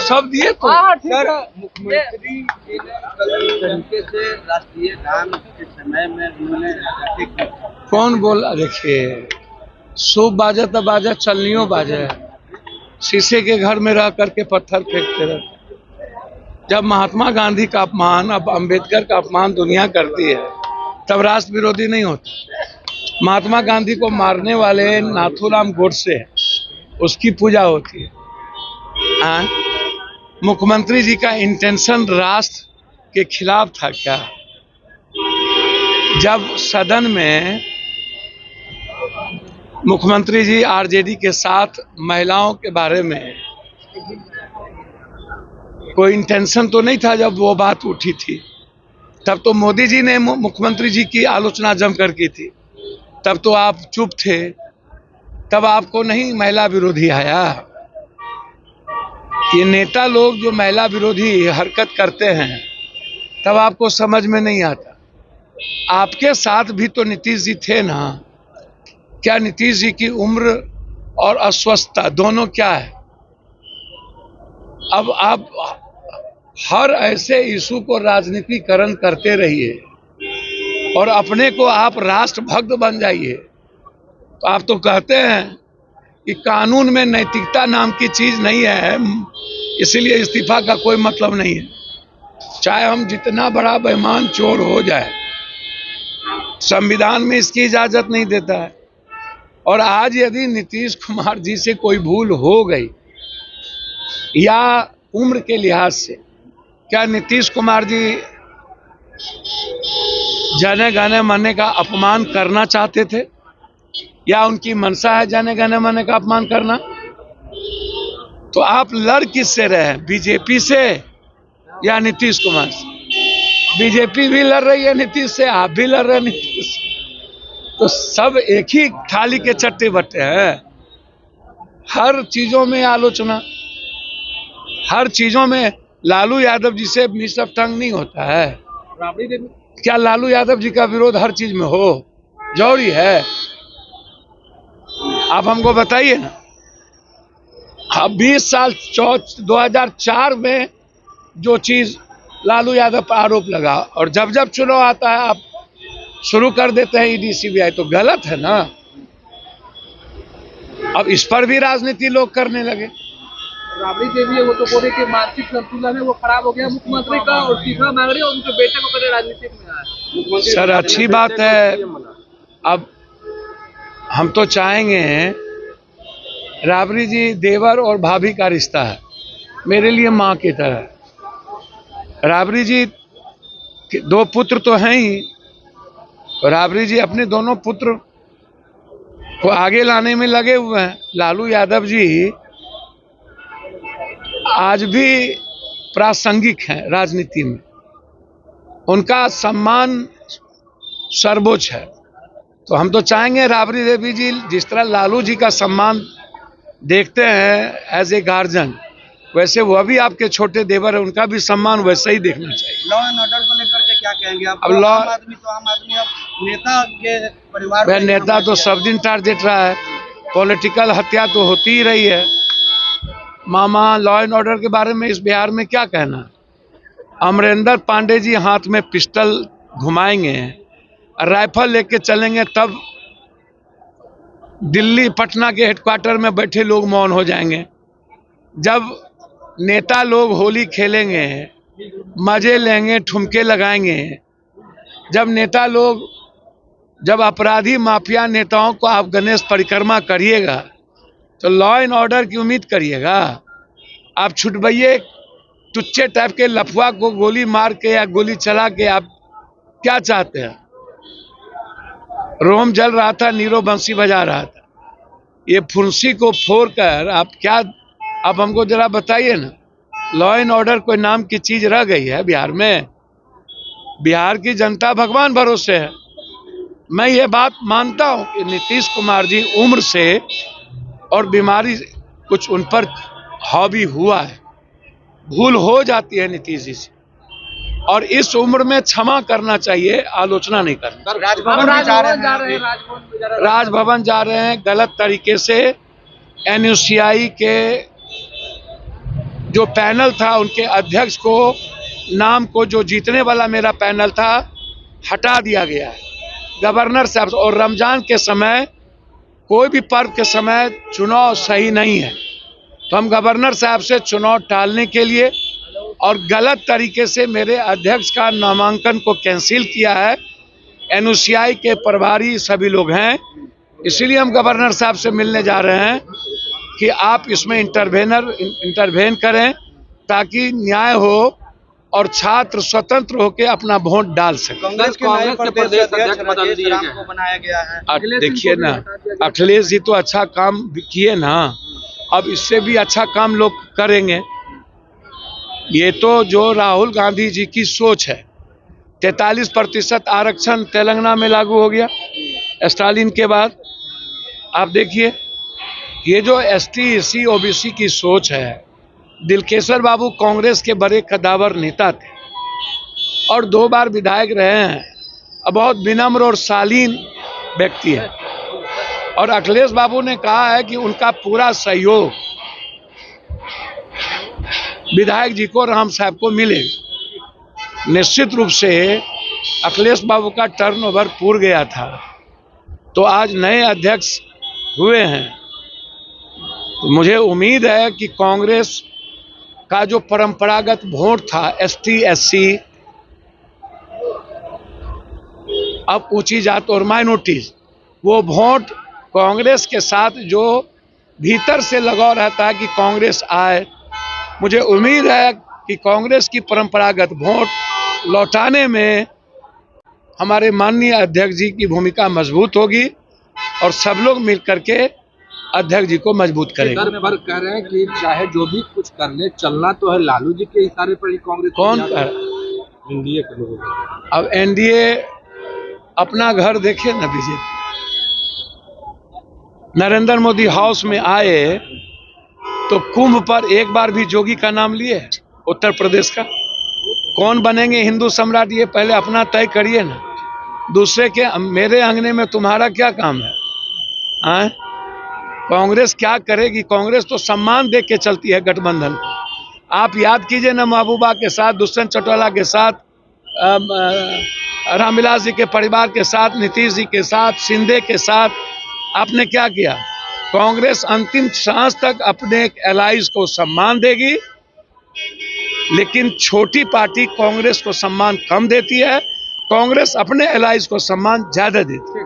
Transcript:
सब दिए तो। सर, मुख्यमंत्री जी ने कल इस तरीके से राष्ट्रीय गान के समय में उन्होंने कौन बोला? देखिए, सूप बाजे तो बाजे, चलनियों बाजे। शीशे के घर में रह करके पत्थर फेंकते रहते। जब महात्मा गांधी का अपमान, अब अंबेडकर का अपमान दुनिया करती है, तब राष्ट्र विरोधी नहीं होता। महात्मा गांधी को मारने वाले नाथूराम गोडसे, उसकी पूजा होती है। हाँ? मुख्यमंत्री जी का इंटेंशन राष्ट्र के खिलाफ था क्या? जब सदन में मुख्यमंत्री जी आरजेडी के साथ महिलाओं के बारे में कोई इंटेंशन तो नहीं था, जब वो बात उठी थी तब तो मोदी जी ने मुख्यमंत्री जी की आलोचना जमकर की थी, तब तो आप चुप थे, तब आपको नहीं महिला विरोधी आया। ये नेता लोग जो महिला विरोधी हरकत करते हैं, तब आपको समझ में नहीं आता। आपके साथ भी तो नीतीश जी थे ना। क्या नीतीश जी की उम्र और अस्वस्थता दोनों क्या है? अब आप हर ऐसे इशू को राजनीतिकरण करते रहिए और अपने को आप राष्ट्रभक्त बन जाइए। तो आप तो कहते हैं कि कानून में नैतिकता नाम की चीज नहीं है, इसीलिए इस्तीफा का कोई मतलब नहीं है। चाहे हम जितना बड़ा बेईमान चोर हो जाए, संविधान में इसकी इजाजत नहीं देता है। और आज यदि नीतीश कुमार जी से कोई भूल हो गई या उम्र के लिहाज से, क्या नीतीश कुमार जी जाने गाने माने का अपमान करना चाहते थे, या उनकी मंशा है जाने गाने माने का अपमान करना? तो आप लड़ किससे रहे, बीजेपी से या नीतीश कुमार से? बीजेपी भी लड़ रही है नीतीश से, आप भी लड़ रहे हैं नीतीश से, तो सब एक ही थाली के चट्टे बट्टे हैं। हर चीजों में आलोचना, हर चीजों में लालू यादव जी से मिस ऑफ टंग नहीं होता है। क्या लालू यादव जी का विरोध हर चीज में हो जरूरी है? आप हमको बताइए ना। अब 20 साल 2004 में जो चीज लालू यादव पर आरोप लगा, और जब जब चुनाव आता है आप शुरू कर देते हैं ईडी सीबीआई, तो गलत है ना। अब इस पर भी राजनीति लोग करने लगे। राबड़ी देवी है, वो तो बोले कि मानसिक संतुलन है वो खराब हो गया मुख्यमंत्री का, और तीसरा मांग रही है उनके बेटे को कदे राजनीति में आए। सर, अच्छी बात है। अब हम तो चाहेंगे, राबड़ी जी देवर और भाभी का रिश्ता है, मेरे लिए माँ की तरह। राबड़ी जी के 2 पुत्र तो हैं ही, राबड़ी जी अपने दोनों पुत्र को आगे लाने में लगे हुए हैं। लालू यादव जी आज भी प्रासंगिक हैं राजनीति में, उनका सम्मान सर्वोच्च है। तो हम तो चाहेंगे राबड़ी देवी जी जिस तरह लालू जी का सम्मान देखते हैं एज ए गार्जियन, वैसे वह भी आपके छोटे देवर है, उनका भी सम्मान वैसे ही देखना चाहिए। लॉ एंड ऑर्डर को लेकर के क्या कहेंगे आप? अब आम आदमी अब नेता के परिवार में नेता तो सब दिन टारगेट रहा है, पॉलिटिकल हत्या तो होती ही रही है। मामा, लॉ एंड ऑर्डर के बारे में इस बिहार में क्या कहना है? अमरिंदर पांडे जी हाथ में पिस्टल घुमाएंगे, राइफल लेके चलेंगे, तब दिल्ली पटना के हेडक्वार्टर में बैठे लोग मौन हो जाएंगे। जब नेता लोग होली खेलेंगे, मजे लेंगे, ठुमके लगाएंगे, जब अपराधी माफिया नेताओं को आप गणेश परिक्रमा करिएगा, तो लॉ एंड ऑर्डर की उम्मीद करिएगा? आप छुटबइये टुच्चे टाइप के लफुआ को गोली मार के या गोली चला के आप क्या चाहते हैं? रोम जल रहा था, नीरो बंसी बजा रहा था, ये फुंसी को फोड़कर आप क्या? आप हमको जरा बताइए ना। लॉ एंड ऑर्डर कोई नाम की चीज रह गई है बिहार में? बिहार की जनता भगवान भरोसे है। मैं ये बात मानता हूं कि नीतीश कुमार जी उम्र से और बीमारी कुछ उन पर हावी हुआ है, भूल हो जाती है नीतीश जी से, और इस उम्र में क्षमा करना चाहिए, आलोचना नहीं करना। राजभवन जा रहे हैं गलत तरीके से। एनयूसीआई के जो पैनल था उनके अध्यक्ष को नाम को जो जीतने वाला मेरा पैनल था हटा दिया गया है गवर्नर साहब से। और रमजान के समय कोई भी पर्व के समय चुनाव सही नहीं है, तो हम गवर्नर साहब से चुनाव टालने के लिए और गलत तरीके से मेरे अध्यक्ष का नामांकन को कैंसिल किया है। एनयूसीआई के प्रभारी सभी लोग हैं, इसीलिए हम गवर्नर साहब से मिलने जा रहे हैं कि आप इसमें इंटरवेन करें ताकि न्याय हो और छात्र स्वतंत्र होकर अपना वोट डाल सकें। कांग्रेस के प्रदेश अध्यक्ष राजेश राम को बनाया गया है। देखिए ना, अखिलेश जी तो अच्छा काम किए ना, अब इससे भी अच्छा काम लोग करेंगे। ये तो जो राहुल गांधी जी की सोच है, 43% आरक्षण तेलंगाना में लागू हो गया स्टालिन के बाद। आप देखिए, ये जो एसटी एससी ओबीसी की सोच है, दिलकेश्वर बाबू कांग्रेस के बड़े कद्दावर नेता थे और 2 बार विधायक रहे हैं, बहुत विनम्र और शालीन व्यक्ति है। और अखिलेश बाबू ने कहा है कि उनका पूरा सहयोग विधायक जी को और हम साहब को मिलेगा। निश्चित रूप से अखिलेश बाबू का टर्नओवर पूर गया था, तो आज नए अध्यक्ष हुए हैं, तो मुझे उम्मीद है कि कांग्रेस का जो परंपरागत वोट था एसटी एससी, अब ऊंची जात और माइनॉरिटीज, वो वोट कांग्रेस के साथ जो भीतर से लगाव रहता है कि कांग्रेस आए, मुझे उम्मीद है कि कांग्रेस की परंपरागत वोट लौटाने में हमारे माननीय अध्यक्ष जी की भूमिका मजबूत होगी और सब लोग मिलकर के अध्यक्ष जी को मजबूत करेंगे। पर कह रहे हैं कि चाहे जो भी कुछ कर ले, चलना तो है लालू जी के इशारे पर ही कांग्रेस। कौन कर? एनडीए के लोग। अब एनडीए अपना घर देखे ना, बीजेपी नरेंद्र मोदी हाउस में आए तो कुंभ पर एक बार भी जोगी का नाम लिए उत्तर प्रदेश का। कौन बनेंगे हिंदू सम्राट, ये पहले अपना तय करिए ना। दूसरे के मेरे अंगने में तुम्हारा क्या काम है? कांग्रेस क्या करेगी? कांग्रेस तो सम्मान दे के चलती है गठबंधन को। आप याद कीजिए ना, महबूबा के साथ, दुष्यंत चौटाला के साथ, रामविलास जी के परिवार के साथ, नीतीश जी के साथ, शिंदे के साथ आपने क्या किया? कांग्रेस अंतिम सांस तक अपने एलाइज को सम्मान देगी, लेकिन छोटी पार्टी कांग्रेस को सम्मान कम देती है, कांग्रेस अपने एलाइज को सम्मान ज्यादा देती है।